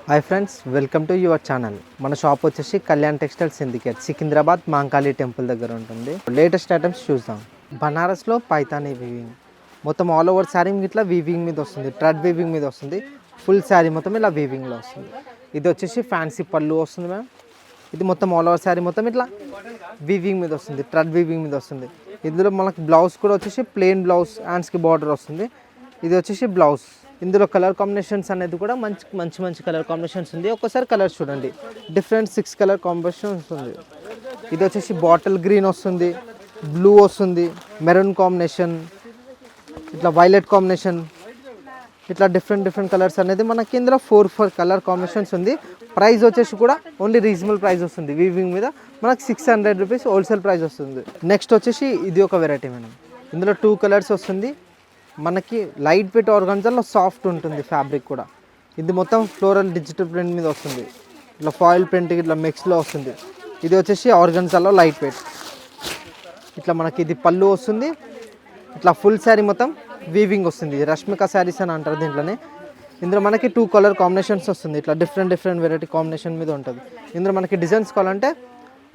Hi friends, welcome to your channel. మన shop వచ్చేసి Kalyan textile syndicate, Secunderabad Mankali temple దగ్గర ఉంటుంది. లేటెస్ట్ ఐటమ్స్ చూద్దాం. బనారస్లో పైతానీ వీవింగ్ మొత్తం ఆల్ ఓవర్ శారీ ఇట్లా వీవింగ్ మీద వస్తుంది, థ్రెడ్ వీవింగ్ మీద వస్తుంది. ఫుల్ శారీ మొత్తం ఇలా వీవింగ్లో వస్తుంది. ఇది వచ్చేసి ఫ్యాన్సీ పళ్ళు వస్తుంది మ్యామ్. ఇది మొత్తం ఆల్ ఓవర్ శారీ మొత్తం ఇట్లా వీవింగ్ మీద వస్తుంది, థ్రెడ్ వీవింగ్ మీద వస్తుంది. ఇందులో మనకి బ్లౌజ్ కూడా వచ్చేసి ప్లెయిన్ బ్లౌజ్, హ్యాండ్స్కి బార్డర్ వస్తుంది. ఇది వచ్చేసి బ్లౌజ్. ఇందులో కలర్ కాంబినేషన్స్ అనేది కూడా మంచి కలర్ కాంబినేషన్స్ ఉంది. ఒక్కసారి కలర్స్ చూడండి, డిఫరెంట్ 6 కలర్ కాంబినేషన్స్ ఉంది. ఇది వచ్చేసి బాటిల్ గ్రీన్ వస్తుంది, బ్లూ వస్తుంది, మెరూన్ కాంబినేషన్, ఇట్లా వైలెట్ కాంబినేషన్, ఇట్లా డిఫరెంట్ కలర్స్ అనేది మనకి ఇందులో 4 కలర్ కాంబినేషన్స్ ఉంది. ప్రైస్ వచ్చేసి కూడా ఓన్లీ రీజనబుల్ ప్రైస్ వస్తుంది. వీవింగ్ మీద మనకి 600 రూపీస్ హోల్సేల్ ప్రైస్ వస్తుంది. నెక్స్ట్ వచ్చేసి ఇది ఒక వెరైటీ మేడం. ఇందులో 2 కలర్స్ వస్తుంది. మనకి లైట్ వెయిట్ ఆర్గాన్జాలో సాఫ్ట్ ఉంటుంది ఫ్యాబ్రిక్ కూడా. ఇది మొత్తం ఫ్లోరల్ డిజిటల్ ప్రింట్ మీద వస్తుంది, ఇట్లా ఫాయిల్ ప్రింట్ ఇట్లా మిక్స్లో వస్తుంది. ఇది వచ్చేసి ఆర్గాన్జాలో లైట్ వెయిట్. ఇట్లా మనకి ఇది పళ్ళు వస్తుంది. ఇట్లా ఫుల్ శారీ మొత్తం వీవింగ్ వస్తుంది. రష్మిక శారీస్ అని అంటారు దీంట్లోనే. ఇందులో మనకి 2 కలర్ కాంబినేషన్స్ వస్తుంది. ఇట్లా డిఫరెంట్ వెరైటీ కాంబినేషన్ మీద ఉంటుంది. ఇందులో మనకి డిజైన్స్ కావాలంటే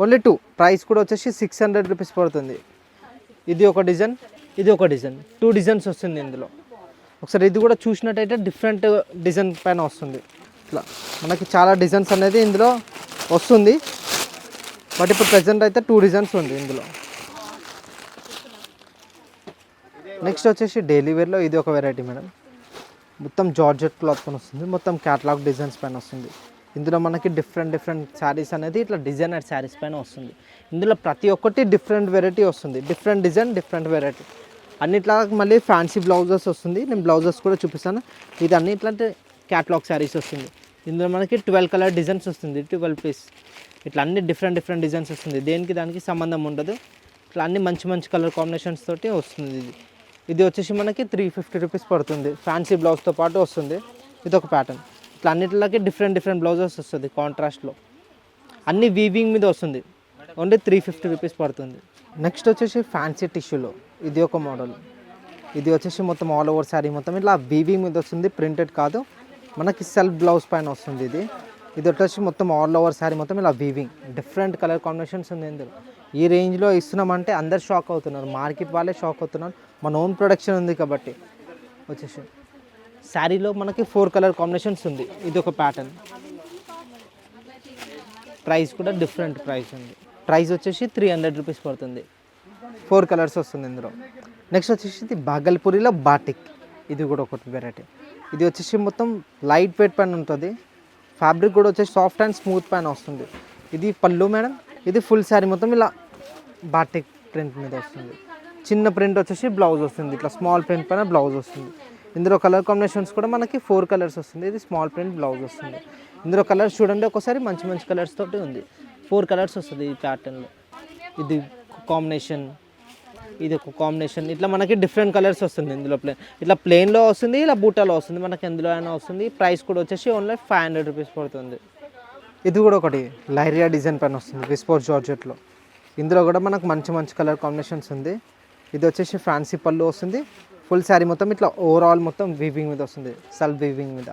ఓన్లీ 2. ప్రైస్ కూడా వచ్చేసి 600 రూపీస్ పడుతుంది. ఇది ఒక డిజైన్, ఇది ఒక డిజైన్, 2 డిజైన్స్ వస్తుంది ఇందులో. ఒకసారి ఇది కూడా చూసినట్టయితే డిఫరెంట్ డిజైన్ పైన వస్తుంది. ఇట్లా మనకి చాలా డిజైన్స్ అనేది ఇందులో వస్తుంది. బట్ ఇప్పుడు ప్రజెంట్ అయితే 2 డిజైన్స్ ఉంది ఇందులో. నెక్స్ట్ వచ్చేసి డైలీ వేర్లో ఇది ఒక వెరైటీ మేడం. మొత్తం జార్జెట్ క్లాత్ పైన వస్తుంది, మొత్తం క్యాటలాగ్ డిజైన్స్ పైన వస్తుంది. ఇందులో మనకి డిఫరెంట్ శారీస్ అనేది ఇట్లా డిజైనర్ శారీస్ పైన వస్తుంది. ఇందులో ప్రతి ఒక్కటి డిఫరెంట్ వెరైటీ వస్తుంది, డిఫరెంట్ డిజైన్, డిఫరెంట్ వెరైటీ. అన్నిట్లా మళ్ళీ ఫ్యాన్సీ బ్లౌజెస్ వస్తుంది. నేను బ్లౌజెస్ కూడా చూపిస్తాను. ఇది అన్ని ఇట్లాంటి క్యాటలాగ్ శారీస్ వస్తుంది. ఇందులో మనకి 12 కలర్ డిజైన్స్ వస్తుంది, 12 పీస్. ఇట్లా అన్ని డిఫరెంట్ డిజైన్స్ వస్తుంది. దానికి సంబంధం ఉండదు. ఇట్లా అన్ని మంచి కలర్ కాంబినేషన్స్ తోటి వస్తుంది. ఇది వచ్చేసి మనకి 350 రూపీస్ పడుతుంది. ఫ్యాన్సీ బ్లౌజ్తో పాటు వస్తుంది. ఇది ఒక ప్యాటర్న్. ఇట్లా అన్నిటిలోకి డిఫరెంట్ బ్లౌజెస్ వస్తుంది కాంట్రాస్ట్లో. అన్ని వీవింగ్ మీద వస్తుంది. ఓన్లీ 350 రూపీస్ పడుతుంది. నెక్స్ట్ వచ్చేసి ఫ్యాన్సీ టిష్యూలో ఇది ఒక మోడల్. ఇది వచ్చేసి మొత్తం ఆల్ ఓవర్ శారీ మొత్తం ఇట్లా వీవింగ్ మీద వస్తుంది, ప్రింటెడ్ కాదు. మనకి సెల్ఫ్ బ్లౌజ్ పైన వస్తుంది. ఇది వచ్చేసి మొత్తం ఆల్ ఓవర్ శారీ మొత్తం ఇలా వీవింగ్. డిఫరెంట్ కలర్ కాంబినేషన్స్ ఉంది ఇందులో. ఈ రేంజ్లో ఇస్తున్నామంటే అందరు షాక్ అవుతున్నారు, మార్కెట్ వాళ్ళే షాక్ అవుతున్నారు. మన ఓన్ ప్రొడక్షన్ ఉంది కాబట్టి. వచ్చేసి శారీలో మనకి 4 కలర్ కాంబినేషన్స్ ఉంది. ఇది ఒక ప్యాటర్న్. ప్రైస్ కూడా డిఫరెంట్ ప్రైస్ ఉంది. ప్రైస్ వచ్చేసి 300 రూపీస్ పడుతుంది. 4 కలర్స్ వస్తుంది ఇందులో. నెక్స్ట్ వచ్చేసి ఇది బాగల్పూరిలో బాటిక్. ఇది కూడా ఒకటి వెరైటీ. ఇది వచ్చేసి మొత్తం లైట్ వెయిట్ పైన ఉంటుంది. ఫ్యాబ్రిక్ కూడా వచ్చేసి సాఫ్ట్ అండ్ స్మూత్ పైన వస్తుంది. ఇది పళ్ళు మేడం. ఇది ఫుల్ శారీ మొత్తం ఇలా బాటిక్ ప్రింట్ మీద వస్తుంది. చిన్న ప్రింట్ వచ్చేసి బ్లౌజ్ వస్తుంది. ఇట్లా స్మాల్ ప్రింట్ పైన బ్లౌజ్ వస్తుంది. ఇందులో కలర్ కాంబినేషన్స్ కూడా మనకి 4 కలర్స్ వస్తుంది. ఇది స్మాల్ ప్రింట్ బ్లౌజ్ వస్తుంది. ఇందులో కలర్స్ చూడండి ఒకసారి, మంచి కలర్స్ తోటి ఉంది. 4 కలర్స్ వస్తుంది ఈ ప్యాటర్న్లో. ఇది కాంబినేషన్, ఇది ఒక కాంబినేషన్. ఇట్లా మనకి డిఫరెంట్ కలర్స్ వస్తుంది ఇందులో. ఇట్లా ప్లెయిన్లో వస్తుంది, ఇలా బూటాలో వస్తుంది. మనకి ఎందులో అయినా వస్తుంది. ప్రైస్ కూడా వచ్చేసి ఓన్లీ 500 రూపీస్ పడుతుంది. ఇది కూడా ఒకటి లైరియా డిజైన్ పైన వస్తుంది, విస్పోర్ జార్జెట్లో. ఇందులో కూడా మనకు మంచి కలర్ కాంబినేషన్స్ ఉంది. ఇది వచ్చేసి ఫ్యాన్సీ పళ్ళు వస్తుంది. ఫుల్ శారీ మొత్తం ఇట్లా ఓవరాల్ మొత్తం వీవింగ్ మీద వస్తుంది, సెల్ఫ్ వీవింగ్ మీద.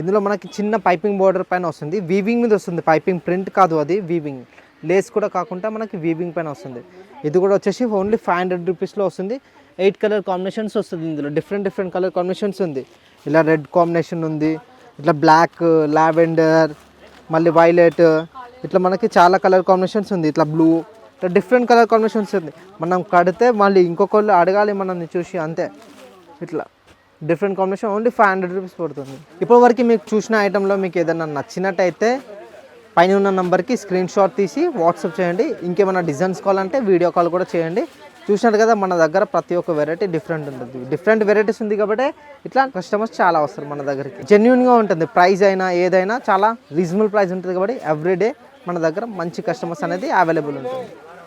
ఇందులో మనకి చిన్న పైపింగ్ బోర్డర్ పైన వస్తుంది, వీవింగ్ మీద వస్తుంది. పైపింగ్ ప్రింట్ కాదు, అది వీవింగ్. లేస్ కూడా కాకుండా మనకి వీవింగ్ పైన వస్తుంది. ఇది కూడా వచ్చేసి ఓన్లీ 500 రూపీస్లో వస్తుంది. 8 కలర్ కాంబినేషన్స్ వస్తుంది ఇందులో. డిఫరెంట్ కలర్ కాంబినేషన్స్ ఉంది. ఇలా రెడ్ కాంబినేషన్ ఉంది, ఇట్లా బ్లాక్, లావెండర్, మళ్ళీ వైలెట్, ఇట్లా మనకి చాలా కలర్ కాంబినేషన్స్ ఉంది. ఇట్లా బ్లూ, ఇట్లా డిఫరెంట్ కలర్ కాంబినేషన్స్ ఉంది. మనం కడితే మళ్ళీ ఇంకొకళ్ళు అడగాలి మనల్ని చూసి, అంతే. ఇట్లా డిఫరెంట్ కాంబినేషన్. ఓన్లీ 500 రూపీస్ పడుతుంది. ఇప్పటివరకు మీకు చూసిన ఐటెంలో మీకు ఏదైనా నచ్చినట్టయితే పైన ఉన్న నెంబర్కి స్క్రీన్ షాట్ తీసి వాట్సాప్ చేయండి. ఇంకేమైనా డిజైన్స్ కావాలంటే వీడియో కాల్ కూడా చేయండి. చూసినట్టు కదా మన దగ్గర ప్రతి ఒక్క వెరైటీ డిఫరెంట్ ఉంటుంది. డిఫరెంట్ వెరైటీస్ ఉంది కాబట్టి ఇట్లా కస్టమర్స్ చాలా వస్తారు మన దగ్గరికి. జెన్యూన్గా ఉంటుంది. ప్రైస్ అయినా ఏదైనా చాలా రీజనబుల్ ప్రైస్ ఉంటుంది కాబట్టి ఎవ్రీడే మన దగ్గర మంచి కస్టమర్స్ అనేది అవైలబుల్ ఉంటుంది.